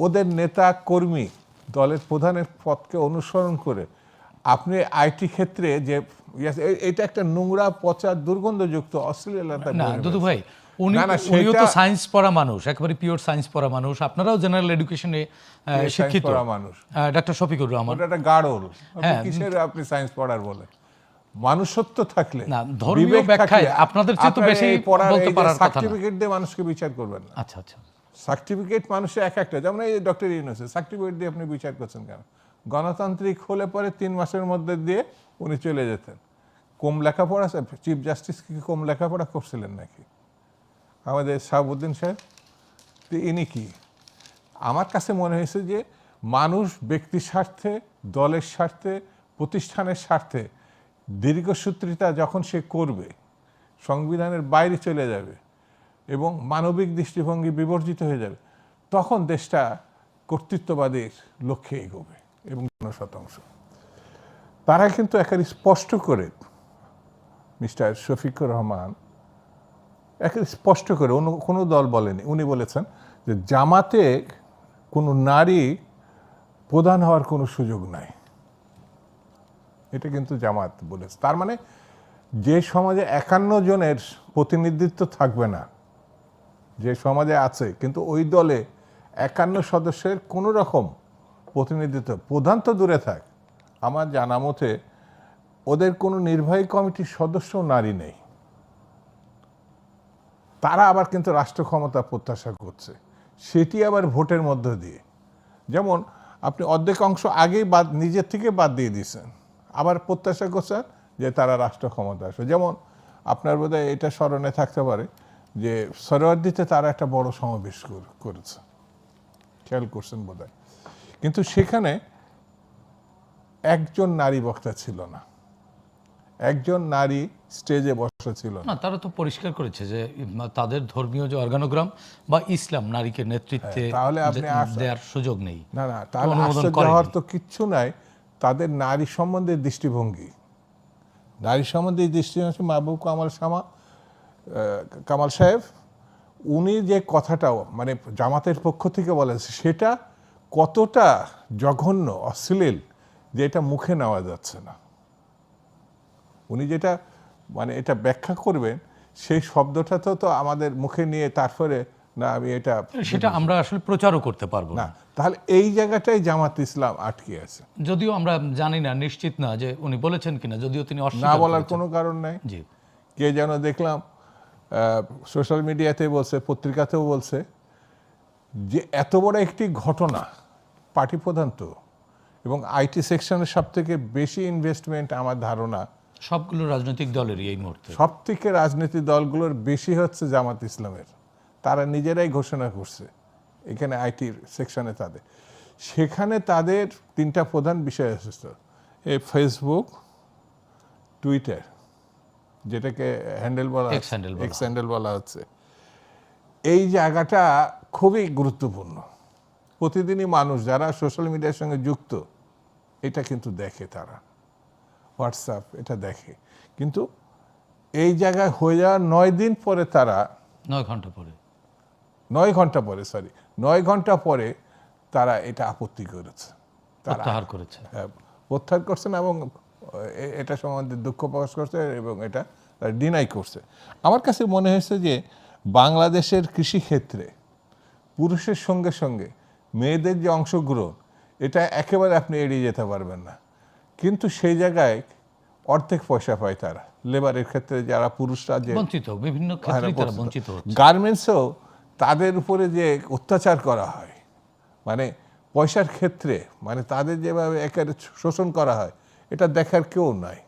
ওদের নেতা কর্মী দলের প্রধানের পদকে অনুসরণ করে আপনি আইটি ক্ষেত্রে যে এটা একটা নোংরা পচা দুর্গন্ধযুক্ত অশ্লীলতা না দুদু ভাই উনিও তো সায়েন্স পড়া মানুষ, একেবারে পিওর সায়েন্স পড়া মানুষ, আপনারাও জেনারেল এডুকেশনে শিক্ষিত মানুষ। ডক্টর শফিকুর রহমান ওটা একটা গাড়ল, কিসের আপনি সায়েন্স পড়ার বলে? মানুষত্ব থাকলে না, ধর্মীয় ব্যাখ্যায় আপনাদের চেয়ে তো বেশি বলতে পারার কথা না। সার্টিফিকেট দিয়ে মানুষকে বিচার করবেন না। আচ্ছা আচ্ছা, সার্টিফিকেট মানুষের এক একটা, যেমন এই ডক্টর ইউনূসের সার্টিফিকেট দিয়ে আপনি বিচার করছেন কেন? গণতান্ত্রিক হলে পরে 3 মাসের মধ্যে দিয়ে উনি চলে যেতেন। কম লেখাপড়া, চিফ জাস্টিস কি কম লেখাপড়া করছিলেন নাকি আমাদের শাহাবুদ্দিন সাহেব? ইনি কি? আমার কাছে মনে হয়েছে যে মানুষ ব্যক্তির স্বার্থে, দলের স্বার্থে, প্রতিষ্ঠানের স্বার্থে দীর্ঘসূত্রিতা যখন সে করবে, সংবিধানের বাইরে চলে যাবে এবং মানবিক দৃষ্টিভঙ্গি বিবর্জিত হয়ে যাবে, তখন দেশটা কর্তৃত্ববাদের লক্ষ্যে এগোবে। এবং 100% তারা কিন্তু একেবারে স্পষ্ট করে, মিস্টার শফিকুর রহমান একেবারে স্পষ্ট করে, অন্য কোনো দল বলেনি, উনি বলেছেন যে জামাতে কোনো নারী প্রধান হওয়ার কোনো সুযোগ নাই। এটা কিন্তু জামাত বলেছে। তার মানে যে সমাজে 51 জনের প্রতিনিধিত্ব থাকবে না, যে সমাজে আছে, কিন্তু ওই দলে 51 সদস্যের কোনো রকম প্রতিনিধিত্ব, প্রধান তো দূরে থাক, আমার জানা মতে ওদের কোনো নির্বাহী কমিটির সদস্য নারী নেই। তারা আবার কিন্তু রাষ্ট্র ক্ষমতা প্রত্যাশা করছে, সেটি আবার ভোটের মধ্য দিয়ে। যেমন আপনি অর্ধেক অংশ আগেই নিজের থেকে বাদ দিয়ে দিয়েছেন, আবার প্রত্যাশা করছেন যে তারা রাষ্ট্র ক্ষমতা আসবে। যেমন আপনার বোধহয় এটা স্মরণে থাকতে পারে যে সরোয়ার্দিতে তারা একটা বড় সমাবেশ করেছে, খেয়াল করছেন বোধহয়, কিন্তু সেখানে একজন নারী বক্তা ছিল না, একজন নারী স্টেজে বসা ছিল না। তারা তো পরিষ্কার করেছে যে তাদের ধর্মীয় যে অর্গানোগ্রাম বা ইসলাম নারীকে নেতৃত্বে তাহলে আপনি দেওয়ার সুযোগ নেই। না না, তাহলে আশ্চর্য হওয়ার তো কিচ্ছু নাই। তাদের নারী সম্বন্ধে দৃষ্টিভঙ্গি, নারী সম্বন্ধে দৃষ্টিভঙ্গি, মাহবুব কামাল সাহেব উনি যে কথাটাও মানে জামাতের পক্ষ থেকে বলেছে, সেটা কতটা জঘন্য অশ্লীল যে এটা মুখে নেওয়া যাচ্ছে না। উনি যেটা মানে এটা ব্যাখ্যা করবেন, সেই শব্দটা তো আমাদের মুখে নিয়ে তারপরে না আমি এটা, সেটা আমরা আসলে প্রচারও করতে পারবো না। তাহলে এই জায়গাটাই জামাত ইসলাম আটকে আছে। যদিও আমরা জানি না, নিশ্চিত না যে উনি বলেছেন কিনা, যদিও তিনি না বলার কোনো কারণ নাই। জি, কে যেন দেখলাম সোশ্যাল মিডিয়াতে বলছে, পত্রিকাতেও বলছে যে এত বড় একটি ঘটনা, পার্টি প্রধান তো, এবং আইটি সেকশনের সব থেকে বেশি ইনভেস্টমেন্ট আমার ধারণা সবগুলো রাজনৈতিক দলেরই এই মুহূর্তে, সব থেকে রাজনৈতিক দলগুলোর বেশি হচ্ছে জামাত ইসলামের। তারা নিজেরাই ঘোষণা করছে এখানে আইটি সেকশনে তাদের, সেখানে তাদের 3টা প্রধান বিষয় এসেছে, এই ফেসবুক, টুইটার, যেটাকে এক্স হ্যান্ডেল বলা হচ্ছে, এই জায়গাটা খুবই গুরুত্বপূর্ণ। প্রতিদিনই মানুষ যারা সোশ্যাল মিডিয়ার সঙ্গে যুক্ত এটা কিন্তু দেখে, তারা হোয়াটসঅ্যাপ এটা দেখে, কিন্তু এই জায়গায় হয়ে যাওয়ার 9 দিন পরে, তারা 9 ঘন্টা পরে তারা এটা আপত্তি করেছে, প্রত্যাহার করছেন এবং এটা সম্বন্ধে দুঃখ প্রকাশ করছে এবং এটা ডিনাই করছে। আমার কাছে মনে হয়েছে যে বাংলাদেশের কৃষিক্ষেত্রে পুরুষের সঙ্গে সঙ্গে মেয়েদের যে অংশগ্রহণ, এটা একেবারে আপনি এড়িয়ে যেতে পারবেন না, কিন্তু সেই জায়গায় অর্ধেক পয়সা পায় তারা। লেবারের ক্ষেত্রে যারা পুরুষরা যে বঞ্চিত, বিভিন্ন ক্ষেত্রে তারা বঞ্চিত হচ্ছে। গার্মেন্টসেও তাদের উপরে যে অত্যাচার করা হয়, মানে পয়সার ক্ষেত্রে, মানে তাদের যেভাবে একেবারে শোষণ করা হয়, এটা দেখার কেউ নাই।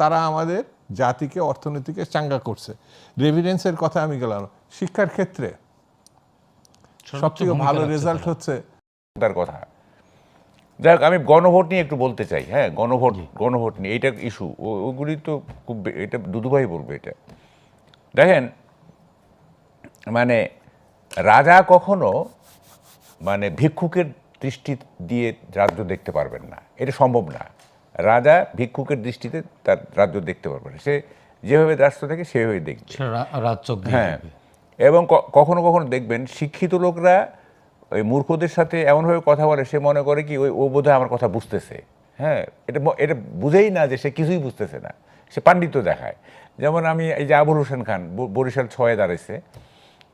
তারা আমাদের জাতিকে, অর্থনীতিকে চাঙ্গা করছে। রেভিডেন্সের কথা আমি গেলাম, শিক্ষার ক্ষেত্রে সবথেকে ভালো রেজাল্ট হচ্ছে তার কথা। যাই হোক, আমি গণভোট নিয়ে একটু বলতে চাই। হ্যাঁ, গণভোট নিয়ে এইটা ইস্যু, ওগুলি তো খুব, এটা দুদুভাই বলবে। এটা দেখেন, মানে রাজা কখনো মানে ভিক্ষুকের দৃষ্টি দিয়ে রাজ্য দেখতে পারবেন না, এটা সম্ভব না। রাজা ভিক্ষুকের দৃষ্টিতে তার রাজ্য দেখতে পারবে না, সে যেভাবে রাষ্ট্র থাকে সেভাবে দেখবে। রাজচক, হ্যাঁ, এবং কখনো কখনো দেখবেন শিক্ষিত লোকরা ওই মূর্খদের সাথে এমনভাবে কথা বলে, সে মনে করে কি ও বোধহয় আমার কথা বুঝতেছে। হ্যাঁ, এটা বুঝেই না যে সে কিছুই বুঝতেছে না, সে পাণ্ডিত্য দেখায়। যেমন আমি এই যে আবুল হোসেন খান বরিশাল 6-এ দাঁড়াইছে,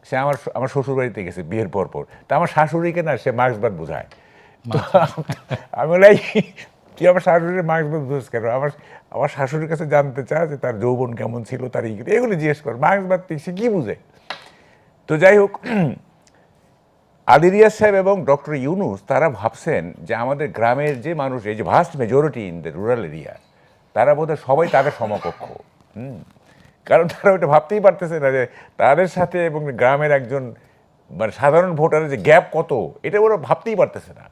সে আমার শ্বশুর বাড়িতে গেছে বিয়ের পর। তা আমার শাশুড়িকে না সে মার্ক্সবাদ বোঝায়। তো আমি বলাই, তুই আমার শাশুড়ির মার্ক্সবাদ বুঝছ কেন? আমার শাশুড়ির কাছে জানতে চায় যে তার যৌবন কেমন ছিল, তার এগুলো জিজ্ঞেস কর, মার্ক্সবাদ সে কি বুঝে? তো যাই হোক, আলী রিয়াজ সাহেব এবং ডক্টর ইউনুস তারা ভাবছেন যে আমাদের গ্রামের যে মানুষ, এই যে vast majority in the rural area, তারা বোধহয় সবাই তাদের সমকক্ষ। কারণ তারা ওটা ভাবতেই পারতেছে না যে তাদের সাথে এবং গ্রামের একজন মানে সাধারণ ভোটারের যে গ্যাপ কত, এটা ওরা ভাবতেই পারতেছে না।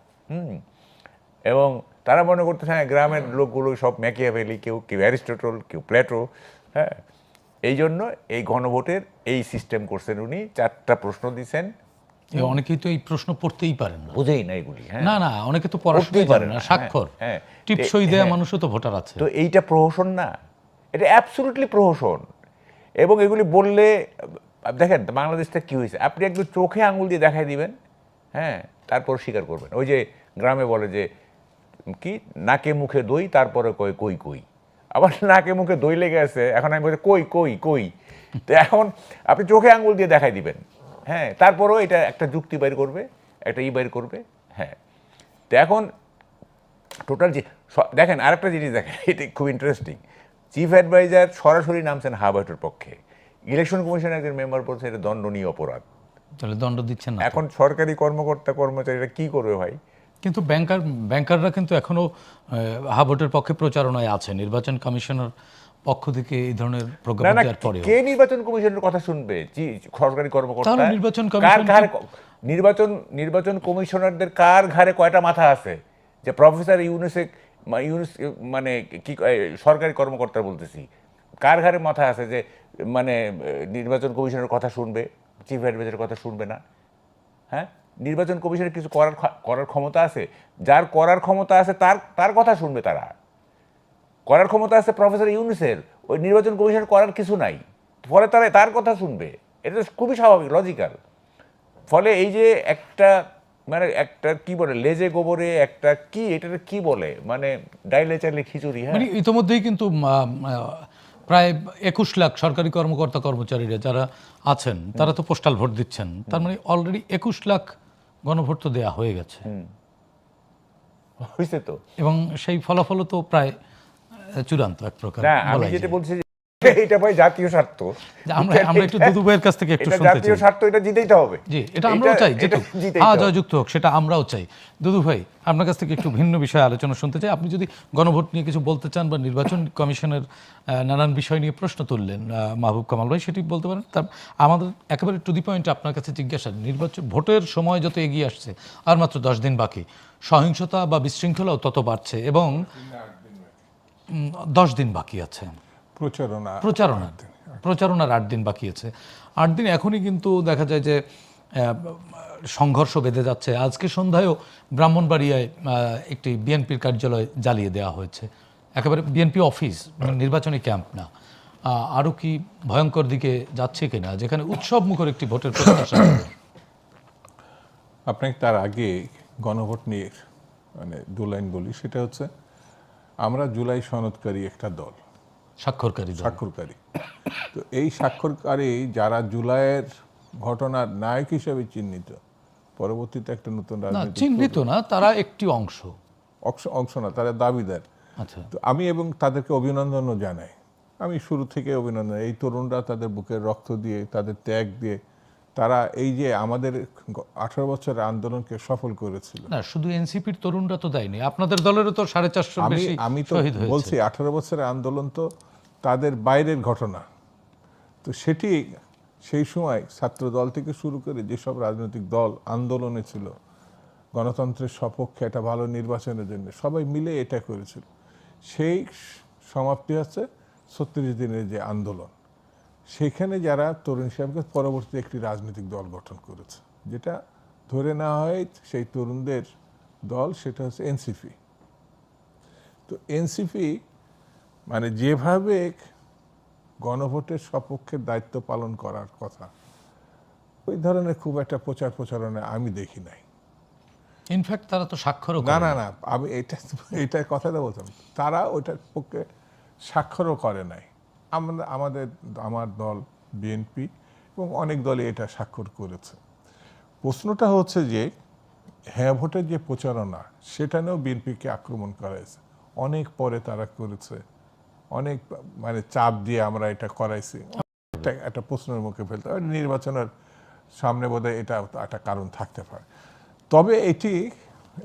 এবং তারা মনে করতেছে হ্যাঁ গ্রামের লোকগুলো সব ম্যাকিয়াভেলি, কেউ অ্যারিস্টটল, কেউ প্লেটো। হ্যাঁ, এই জন্য এই গণভোটের এই সিস্টেম করছেন উনি। 4টা প্রশ্ন দিয়েছেন। অনেকেই তো এই প্রশ্ন পড়তেই পারেন না, বুঝেই না এগুলি। হ্যাঁ, না অনেকে তো পড়াশোনাই পারে না, স্বাক্ষর টিপসই দেয়া মানুষও তো ভোটার আছে। তো এইটা প্রহসন না, এটা অ্যাবসলিউটলি প্রহসন। এবং এগুলি বললে দেখেন বাংলাদেশটা কি হয়েছে, আপনি একদম চোখে আঙুল দিয়ে দেখাই দিবেন, হ্যাঁ, তারপর স্বীকার করবেন। ওই যে গ্রামে বলে যে কি, নাকে মুখে দই, তারপরে কই কই কই। আবার নাকে মুখে দই লেগে আছে, এখন আমি বলছি কই কই কই। তো এখন আপনি চোখে আঙুল দিয়ে দেখাই দিবেন, হ্যাঁ, তারপরও এটা একটা যুক্তি বাইর করবে, একটা বাইর করবে। হ্যাঁ, তো এখন টোটাল যে দেখেন আরেকটা জিনিস দেখেন, এটা খুব ইন্টারেস্টিং। চিফ অ্যাডভাইজার সরাসরি নামছেন হাবার্টের পক্ষে, ইলেকশন কমিশনের একজন মেম্বার বলছে এটা দণ্ডনীয় অপরাধ। তাহলে দণ্ড দিচ্ছেন না। এখন সরকারি কর্মচারীরা কি করবে ভাই? কিন্তু ব্যাংকাররা কিন্তু এখনো হাবটের পক্ষে প্রচারণায় আছে। নির্বাচন কমিশনের পক্ষ থেকে এই ধরনের প্রজ্ঞাপন দেওয়ার পরেও কে নির্বাচন কমিশনের কথা শুনবে? সরকারি কর্মকর্তা? তাহলে নির্বাচন কমিশন নির্বাচন কমিশনারদের কার ঘাড়ে কয়টা মাথা আছে যে প্রফেসর ইউনুস মানে কি সরকারি কর্মকর্তা বলতেছি, কার ঘাড়ে মাথা আছে যে মানে নির্বাচন কমিশনের কথা শুনবে, চিফ অ্যাডভাইজারের কথা শুনবে না? হ্যাঁ, নির্বাচন কমিশনের কিছু করার ক্ষমতা আছে? যার করার ক্ষমতা আছে তার কথা শুনবে তারা। করার ক্ষমতা আছে প্রফেসর ইউনুসের, ওই নির্বাচন কমিশন করার কিছু নাই, ফলে তারা তার কথা শুনবে। এটা খুবই স্বাভাবিক, লজিক্যাল। ফলে এই যে একটা মানে একটা কি বলে লেজে গোবরে একটা কি, এটা কি বলে মানে ডাইলে চাইলে খিচুড়ি। হ্যাঁ, মানে ইতিমধ্যেই কিন্তু প্রায় 21 লাখ সরকারি কর্মকর্তা কর্মচারীরা যারা আছেন তারা তো পোস্টাল ভোট দিচ্ছেন। তার মানে অলরেডি 21 লাখ গণভোট তো দেওয়া হয়ে গেছে, হয়েছে তো। এবং সেই ফলাফলও তো প্রায় চূড়ান্ত এক প্রকার। না, আমি যেটা বলছি এটা ভাই জাতীয় স্বার্থ। আমরা একটু দুদু ভাইয়ের কাছ থেকে একটু শুনতে চাই। জাতীয় স্বার্থ, এটা জিতেই হবে। জি, এটা আমরাও চাই, হ্যাঁ জয়যুক্ত হোক, সেটা আমরাও চাই। দুদু ভাই, আপনার কাছ থেকে একটু ভিন্ন বিষয়ে আলোচনা শুনতে চাই। আপনি যদি গণভোট নিয়ে কিছু বলতে চান বা নির্বাচন কমিশনের নানান বিষয় নিয়ে প্রশ্ন তুললেন মাহবুব কামাল ভাই, সেটি বলতে পারেন। তার আমাদের একেবারে টু দি পয়েন্ট আপনার কাছে জিজ্ঞাসা, নির্বাচন ভোটের সময় যত এগিয়ে আসছে, আর মাত্র 10 দিন বাকি, সহিংসতা বা বিশৃঙ্খলাও তত বাড়ছে এবং 10 দিন বাকি আছে প্রচারণার 8 দিন বাকি আছে। 8 দিন এখনই কিন্তু দেখা যায় যে সংঘর্ষ বেঁধে যাচ্ছে। আজকে সন্ধ্যায়ও ব্রাহ্মণবাড়িয়ায় একটি বিএনপির কার্যালয় জ্বালিয়ে দেওয়া হয়েছে, একেবারে বিএনপি অফিস, নির্বাচনী ক্যাম্প না। আরও কি ভয়ঙ্কর দিকে যাচ্ছে কিনা, যেখানে উৎসব মুখর একটি ভোটের প্রত্যাশা। আপনাকে তার আগে গণভোট নিয়ে মানে 2 লাইন বলি। সেটা হচ্ছে, আমরা জুলাই সনদকারী একটা দল, স্বাক্ষরকারী। তো এই স্বাক্ষরকারী যারা জুলাইয়ের ঘটনার নায়ক হিসেবে চিহ্নিত, পরবর্তীতে একটা নতুন রাজনীতি চিহ্নিত না, তারা একটি অংশ না, তারা দাবিদার। আচ্ছা, তো আমি এবং তাদেরকে অভিনন্দনও জানাই। আমি শুরু থেকে অভিনন্দন, এই তরুণরা তাদের বুকের রক্ত দিয়ে, তাদের ত্যাগ দিয়ে তারা এই যে আমাদের 18 বছরের আন্দোলনকে সফল করেছিল। না, শুধু এনসিপির তরুণরা তো দেয়নি, আপনাদের দলেরও তো 450 বেশি আমি তো বলছি 18 বছরের আন্দোলন তো তাদের বাইরের ঘটনা। তো সেটি সেই সময় ছাত্র দল থেকে শুরু করে যেসব রাজনৈতিক দল আন্দোলনে ছিল গণতন্ত্রের সপক্ষে, একটা ভালো নির্বাচনের জন্য, সবাই মিলে এটা করেছিল। সেই সমাপ্তি হচ্ছে 36 দিনের যে আন্দোলন, সেখানে যারা তরুণ হিসাবে পরবর্তী একটি রাজনৈতিক দল গঠন করেছে, যেটা ধরে নেওয়া হয় সেই তরুণদের দল, সেটা হচ্ছে এনসিপি। তো এনসিপি মানে যেভাবে গণভোটের সপক্ষে দায়িত্ব পালন করার কথা, ওই ধরনের খুব একটা প্রচারণা আমি দেখি নাই। ইনফ্যাক্ট তারা তো স্বাক্ষরও না করে না না আমি এইটার কথাটা বলতাম, তারা ওইটার পক্ষে স্বাক্ষরও করে নাই। আমার দল বিএনপি এবং অনেক দলই এটা স্বাক্ষর করেছে। প্রশ্নটা হচ্ছে যে হ্যাঁ ভোটের যে প্রচারণা, সেটা নিয়েও বিএনপিকে আক্রমণ করা হয়েছে, অনেক পরে তারা করেছে, অনেক মানে চাপ দিয়ে আমরা এটা করাইছি, একটা প্রশ্নের মুখে ফেলতে হবে। নির্বাচনের সামনে বোধহয় এটা একটা কারণ থাকতে পারে, তবে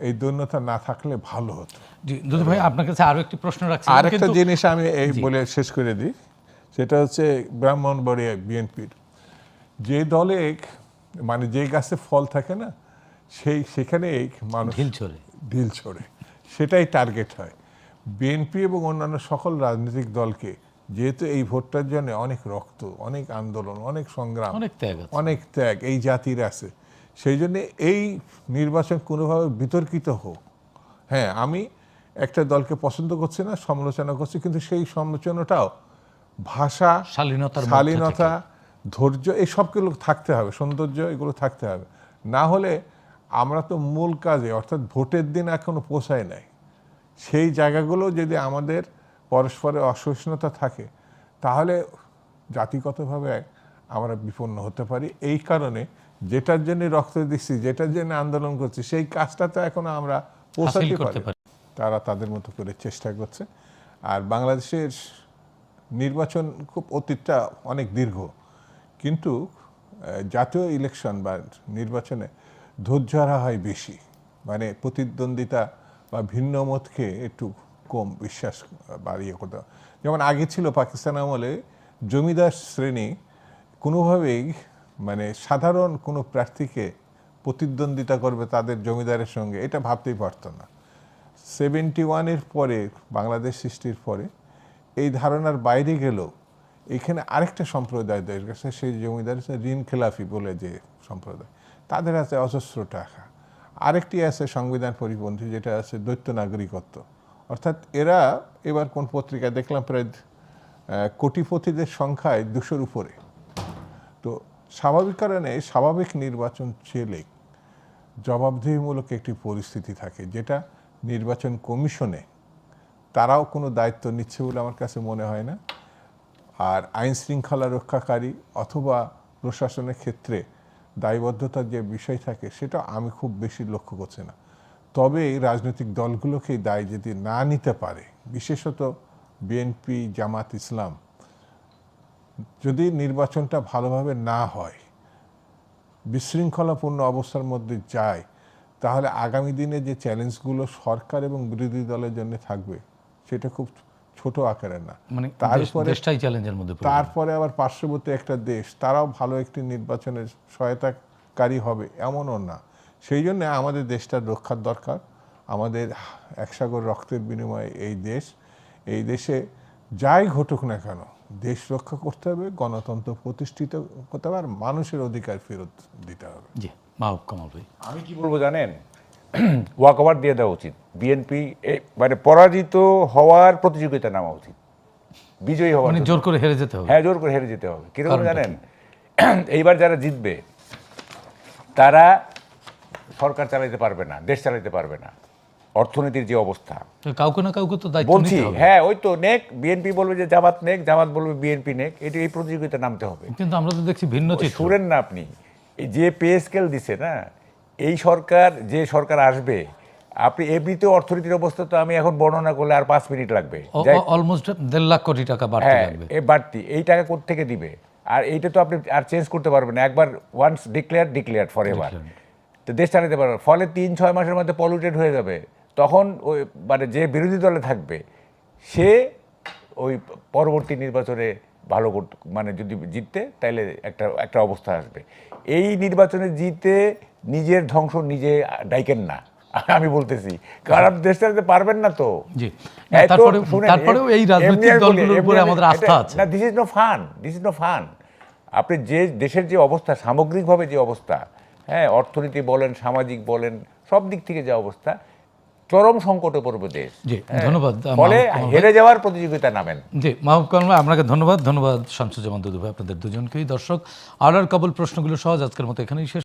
এই দৈন্যতা না থাকলে ভালো হতো। জি দুদু ভাই, আপনার কাছে আরো একটি প্রশ্ন রাখছি। আর একটা জিনিস আমি এই বলে শেষ করে দিই, সেটা হচ্ছে ব্রাহ্মণবাড়িয়া বিএনপির যে দলে মানে যে গাছে ফল থাকে না, সেখানে মানুষ ঢিল ছোড়ে, সেটাই টার্গেট হয়। বিএনপি এবং অন্যান্য সকল রাজনৈতিক দলকে, যেহেতু এই ভোটটার জন্য অনেক রক্ত, অনেক আন্দোলন, অনেক সংগ্রাম, অনেক ত্যাগ এই জাতির আছে, সেই জন্য এই নির্বাচন কোনোভাবে বিতর্কিত হোক। হ্যাঁ, আমি একটা দলকে পছন্দ করছি না, সমালোচনা করছি, কিন্তু সেই সমালোচনাটাও ভাষা, শালীনতা, ধৈর্য, এই সবগুলো থাকতে হবে, সৌন্দর্য এগুলো থাকতে হবে। না হলে আমরা তো মূল কাজে, অর্থাৎ ভোটের দিন এখনো পৌঁছায় নাই, সেই জায়গাগুলো যদি আমাদের পরস্পরের অসহিষ্ণুতা থাকে, তাহলে জাতিগতভাবে আমরা বিপন্ন হতে পারি। এই কারণে যেটার জন্য রক্ত দিচ্ছি, যেটার জন্য আন্দোলন করছি, সেই কাজটা তো এখনো আমরা পৌঁছাতে পারি। তারা তাদের মতো করে চেষ্টা করছে। আর বাংলাদেশের নির্বাচন খুব অতীতটা অনেক দীর্ঘ, কিন্তু জাতীয় ইলেকশন বা নির্বাচনে ধৈর্য হারা হয় বেশি, মানে প্রতিদ্বন্দ্বিতা বা ভিন্ন মতকে একটু কম বিশ্বাস বাড়িয়ে করতে। যেমন আগে ছিল পাকিস্তান আমলে, জমিদার শ্রেণী কোনোভাবেই মানে সাধারণ কোনো প্রার্থীকে প্রতিদ্বন্দ্বিতা করবে তাদের জমিদারের সঙ্গে, এটা ভাবতেই পারত না। 71-এর পরে, বাংলাদেশ সৃষ্টির পরে এই ধারণার বাইরে গেলেও এখানে আরেকটা সম্প্রদায় দেশ গেছে, সেই জমিদার ঋণ খেলাফি বলে যে সম্প্রদায়, তাদের আছে অজস্র টাকা। আরেকটি আছে সংবিধান পরিপন্থী, যেটা আছে দ্বৈত নাগরিকত্ব, অর্থাৎ এরা এবার কোন পত্রিকা দেখলাম প্রায় কোটিপতিদের সংখ্যায় 200-র উপরে। তো স্বাভাবিক কারণে স্বাভাবিক নির্বাচন চেলে জবাবদিহিমূলক একটি পরিস্থিতি থাকে, যেটা নির্বাচন কমিশনে তারাও কোনো দায়িত্ব নিচ্ছে বলে আমার কাছে মনে হয় না। আর আইন শৃঙ্খলা রক্ষাকারী অথবা প্রশাসনের ক্ষেত্রে দায়বদ্ধতার যে বিষয় থাকে, সেটা আমি খুব বেশি লক্ষ্য করছি না। তবে এই রাজনৈতিক দলগুলোকে দায় যদি না নিতে পারে, বিশেষত বিএনপি, জামাত ইসলাম, যদি নির্বাচনটা ভালোভাবে না হয়, বিশৃঙ্খলাপূর্ণ অবস্থার মধ্যে যায়, তাহলে আগামী দিনে যে চ্যালেঞ্জগুলো সরকার এবং বিরোধী দলের জন্য থাকবে, সেটা খুব ছোট আকারের না। মানে তারপরে আবার পার্শ্ববর্তী একটা দেশ, তারাও ভালো একটি নির্বাচনের সহায়তাকারী হবে এমনও না। সেই জন্য আমাদের দেশটার রক্ষার দরকার। আমাদের একসাগর রক্তের বিনিময়ে এই দেশে যাই ঘটুক না কেন, দেশ রক্ষা করতে হবে, গণতন্ত্র প্রতিষ্ঠিত করতে হবে, আর মানুষের অধিকার ফেরত দিতে হবে। জি মাহবুব কামাল ভাই, আমি কি বলবো জানেন, ওয়াক ওভার দিয়ে দেওয়া উচিত। বিএনপি মানে পরাজিত হওয়ার প্রতিযোগিতা নামা উচিত, বিজয়ী হওয়ার, মানে জোর করে হেরে যেতে হবে। হ্যাঁ, জোর করে হেরে যেতে হবে। কিরকম জানেন, এইবার যারা জিতবে তারা সরকার চালাইতে পারবে না, দেশ চালাইতে পারবে না, অর্থনীতির যে অবস্থা, কাউকে না কাউকে তো দায়িত্ব বলছি। হ্যাঁ, ওই তো নেক, বিএনপি বলবে যে জামাত নেক, জামাত বলবে বিএনপি নেক, এটা এই প্রতিযোগিতা নামতে হবে। কিন্তু আমরা তো দেখছি ভিন্ন চিত্র। শুনেন না আপনি, এই যে পে স্কেল দিছে না, এই সরকার, যে সরকার আসবে, আপনি এমনিতেও অর্থনীতির অবস্থা তো আমি এখন বর্ণনা করলে আর 5 মিনিট লাগবে। অলমোস্ট 1.5 লাখ কোটি টাকা বাড়তি লাগবে। এই বাড়তি, এই টাকা কোত্থেকে দিবে? আর এইটা তো আপনি আর চেঞ্জ করতে পারবেন না, একবার ওয়ান্স ডিক্লেয়ার ফর এভার, তো দেশ চালাতে পারবে। ফলে 3-6 মাসের মধ্যে পলিউটেড হয়ে যাবে। তখন ওই মানে যে বিরোধী দলে থাকবে, সে ওই পরবর্তী নির্বাচনে ভালো মানে যদি জিততে, তাইলে একটা অবস্থা আসবে। এই নির্বাচনে জিতে নিজের ধ্বংস নিজে ডাইকেন না, আমি বলতেছি, কারণ দেশ চালাতে পারবেন না তো। জি, তারপরেও এই রাজনৈতিক দলগুলোর উপরে আমাদের আস্থা আছে। না, দিস ইজ নো ফান। আপনি যে দেশের যে অবস্থা, সামগ্রিকভাবে যে অবস্থা, হ্যাঁ, অর্থনীতি বলেন, সামাজিক বলেন, সব দিক থেকে যে অবস্থা, চরম সংকটে পড়বে দেশ। জি, ধন্যবাদ। ফলে হেরে যাওয়ার প্রতিযোগিতা নামেন। জি মাহবুব কামাল ভাই, আপনাকে ধন্যবাদ। শামসুজ্জামান দুদু ভাই, আপনাদের দুজনকেই। দর্শক, আর কাবুল প্রশ্নগুলো সহজ আজকের মতো এখানেই শেষ।